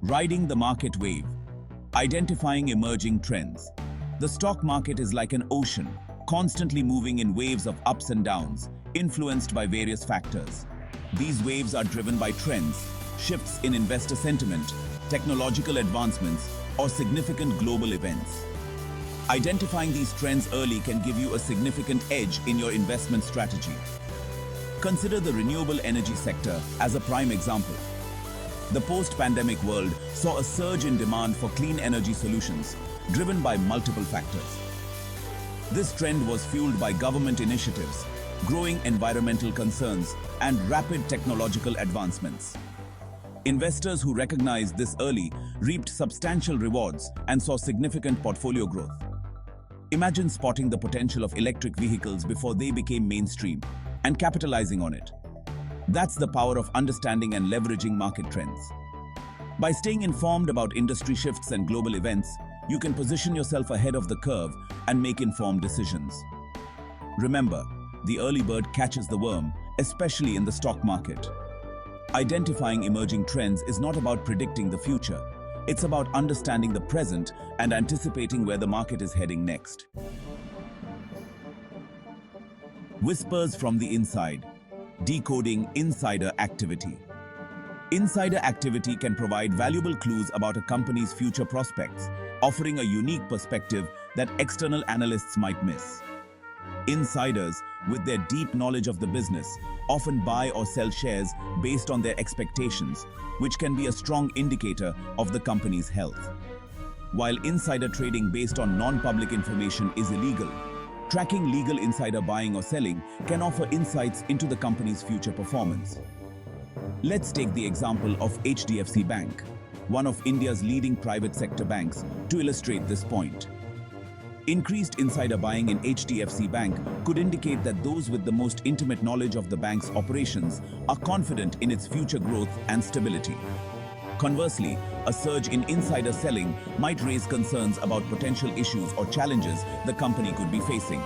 Riding the market wave. Identifying emerging trends. The stock market is like an ocean, constantly moving in waves of ups and downs, influenced by various factors. These waves are driven by trends, shifts in investor sentiment, technological advancements, or significant global events. Identifying these trends early can give you a significant edge in your investment strategy. Consider the renewable energy sector as a prime example. The post-pandemic world saw a surge in demand for clean energy solutions, driven by multiple factors. This trend was fueled by government initiatives, growing environmental concerns, and rapid technological advancements. Investors who recognized this early reaped substantial rewards and saw significant portfolio growth. Imagine spotting the potential of electric vehicles before they became mainstream and capitalizing on it. That's the power of understanding and leveraging market trends. By staying informed about industry shifts and global events, you can position yourself ahead of the curve and make informed decisions. Remember, the early bird catches the worm, especially in the stock market. Identifying emerging trends is not about predicting the future. It's about understanding the present and anticipating where the market is heading next. Whispers from the inside. Decoding insider activity. Insider activity can provide valuable clues about a company's future prospects, offering a unique perspective that external analysts might miss. Insiders, with their deep knowledge of the business, often buy or sell shares based on their expectations, which can be a strong indicator of the company's health. While insider trading based on non-public information is illegal, tracking legal insider buying or selling can offer insights into the company's future performance. Let's take the example of HDFC Bank, one of India's leading private sector banks, to illustrate this point. Increased insider buying in HDFC Bank could indicate that those with the most intimate knowledge of the bank's operations are confident in its future growth and stability. Conversely, a surge in insider selling might raise concerns about potential issues or challenges the company could be facing.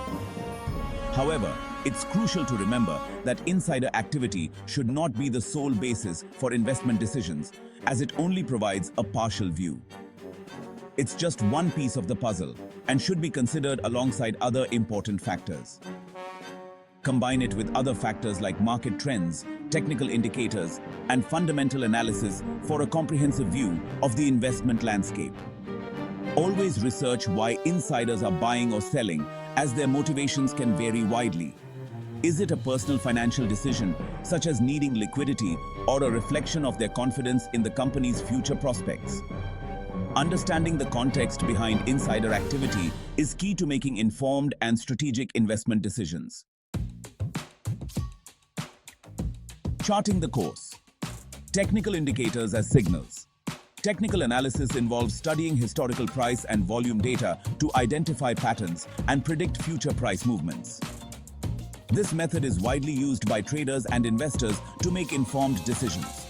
However, it's crucial to remember that insider activity should not be the sole basis for investment decisions, as it only provides a partial view. It's just one piece of the puzzle and should be considered alongside other important factors. Combine it with other factors like market trends, technical indicators, and fundamental analysis for a comprehensive view of the investment landscape. Always research why insiders are buying or selling, as their motivations can vary widely. Is it a personal financial decision, such as needing liquidity, or a reflection of their confidence in the company's future prospects? Understanding the context behind insider activity is key to making informed and strategic investment decisions. Charting the course. Technical indicators as signals. Technical analysis involves studying historical price and volume data to identify patterns and predict future price movements. This method is widely used by traders and investors to make informed decisions.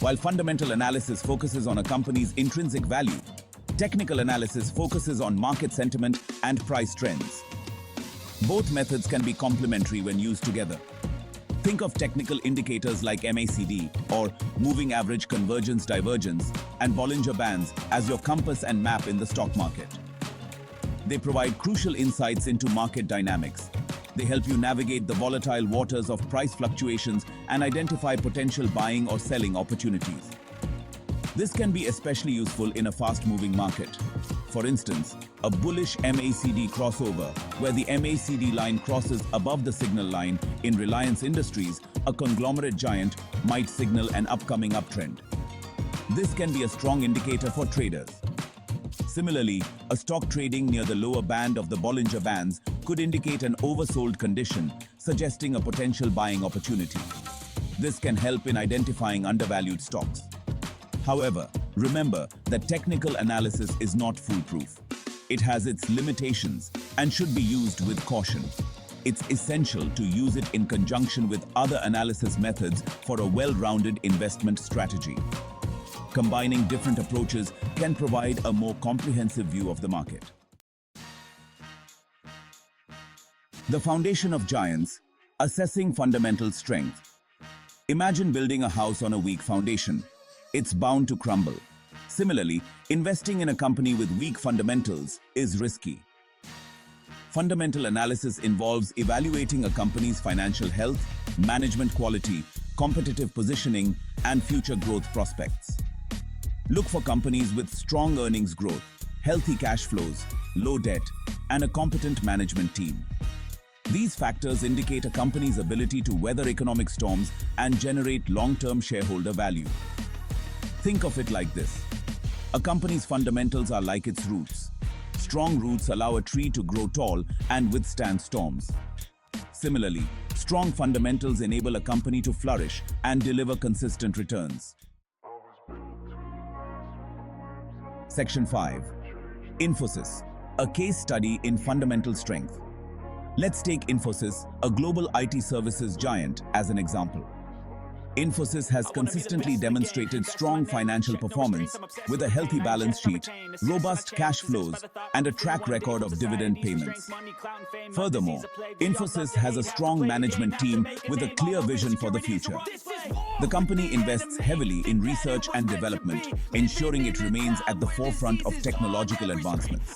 While fundamental analysis focuses on a company's intrinsic value, technical analysis focuses on market sentiment and price trends. Both methods can be complementary when used together. Think of technical indicators like MACD, or moving average convergence divergence, and Bollinger Bands as your compass and map in the stock market. They provide crucial insights into market dynamics. They help you navigate the volatile waters of price fluctuations and identify potential buying or selling opportunities. This can be especially useful in a fast-moving market. For instance, a bullish MACD crossover, where the MACD line crosses above the signal line in Reliance Industries, a conglomerate giant, might signal an upcoming uptrend. This can be a strong indicator for traders. Similarly, a stock trading near the lower band of the Bollinger Bands could indicate an oversold condition, suggesting a potential buying opportunity. This can help in identifying undervalued stocks. However, remember that technical analysis is not foolproof. It has its limitations and should be used with caution. It's essential to use it in conjunction with other analysis methods for a well-rounded investment strategy. Combining different approaches can provide a more comprehensive view of the market. The foundation of giants, assessing fundamental strength. Imagine building a house on a weak foundation. it's bound to crumble. Similarly, investing in a company with weak fundamentals is risky. Fundamental analysis involves evaluating a company's financial health, management quality, competitive positioning, and future growth prospects. Look for companies with strong earnings growth, healthy cash flows, low debt, and a competent management team. These factors indicate a company's ability to weather economic storms and generate long-term shareholder value. Think of it like this. A company's fundamentals are like its roots. Strong roots allow a tree to grow tall and withstand storms. Similarly, strong fundamentals enable a company to flourish and deliver consistent returns. Section 5. Infosys, a case study in fundamental strength. Let's take Infosys, a global IT services giant, as an example. Infosys has consistently demonstrated strong financial performance with a healthy balance sheet, robust cash flows, and a track record of dividend payments. Furthermore, Infosys has a strong management team with a clear vision for the future. The company invests heavily in research and development, ensuring it remains at the forefront of technological advancements.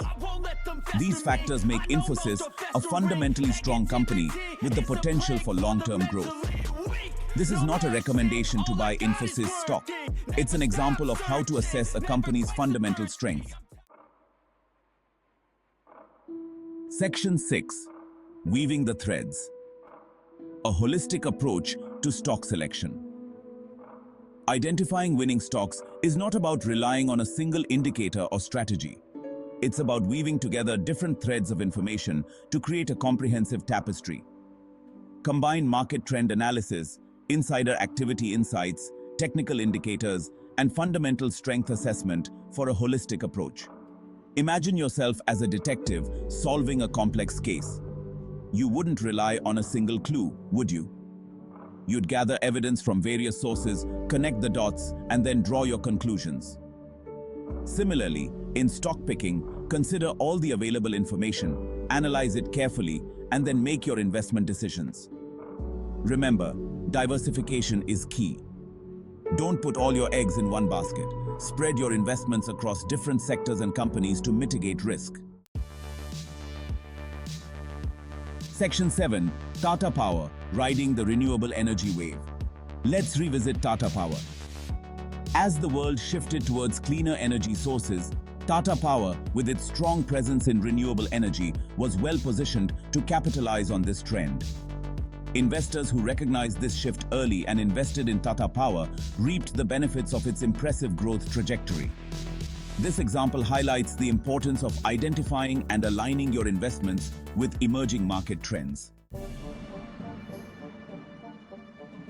These factors make Infosys a fundamentally strong company with the potential for long-term growth. This is not a recommendation to buy Infosys stock. It's an example of how to assess a company's fundamental strength. Section 6. Weaving the threads. A holistic approach to stock selection. Identifying winning stocks is not about relying on a single indicator or strategy. It's about weaving together different threads of information to create a comprehensive tapestry. Combine market trend analysis, insider activity insights, technical indicators, and fundamental strength assessment for a holistic approach. Imagine yourself as a detective solving a complex case. You wouldn't rely on a single clue, would you? You'd gather evidence from various sources, connect the dots, and then draw your conclusions. Similarly, in stock picking, consider all the available information, analyze it carefully, and then make your investment decisions. Remember, diversification is key. Don't put all your eggs in one basket. Spread your investments across different sectors and companies to mitigate risk. Section 7. Tata Power, riding the renewable energy wave. Let's revisit Tata Power. As the world shifted towards cleaner energy sources, Tata Power, with its strong presence in renewable energy, was well positioned to capitalize on this trend. Investors who recognized this shift early and invested in Tata Power reaped the benefits of its impressive growth trajectory. This example highlights the importance of identifying and aligning your investments with emerging market trends.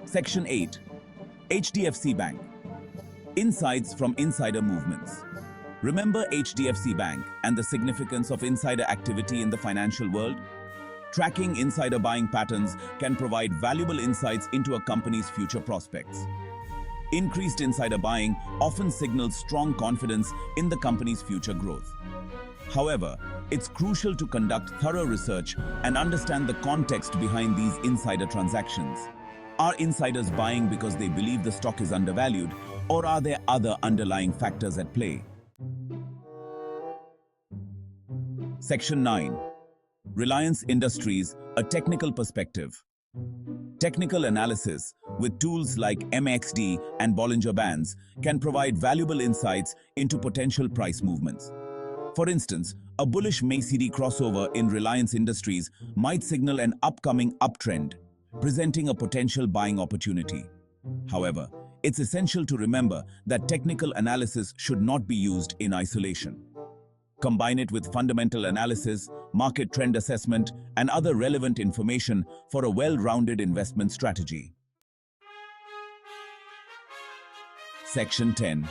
Section 8. HDFC Bank. Insights from insider movements. Remember HDFC Bank and the significance of insider activity in the financial world? Tracking insider buying patterns can provide valuable insights into a company's future prospects. Increased insider buying often signals strong confidence in the company's future growth. However, it's crucial to conduct thorough research and understand the context behind these insider transactions. Are insiders buying because they believe the stock is undervalued, or are there other underlying factors at play? Section 9. Reliance Industries, a technical perspective. Technical analysis, with tools like MXD and Bollinger Bands, can provide valuable insights into potential price movements. For instance, a bullish MACD crossover in Reliance Industries might signal an upcoming uptrend, presenting a potential buying opportunity. However, it's essential to remember that technical analysis should not be used in isolation. Combine it with fundamental analysis, market trend assessment, and other relevant information for a well-rounded investment strategy. Section 10.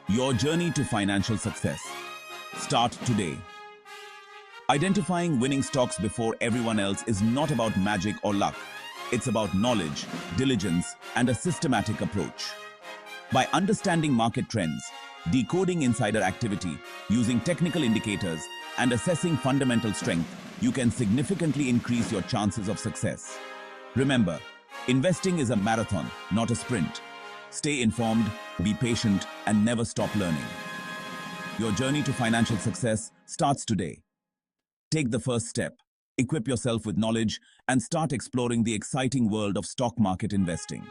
Your journey to financial success. Start today. Identifying winning stocks before everyone else is not about magic or luck. It's about knowledge, diligence, and a systematic approach. By understanding market trends, decoding insider activity, using technical indicators, and assessing fundamental strength, you can significantly increase your chances of success. Remember, investing is a marathon, not a sprint. Stay informed, be patient, and never stop learning. Your journey to financial success starts today. Take the first step, equip yourself with knowledge, and start exploring the exciting world of stock market investing.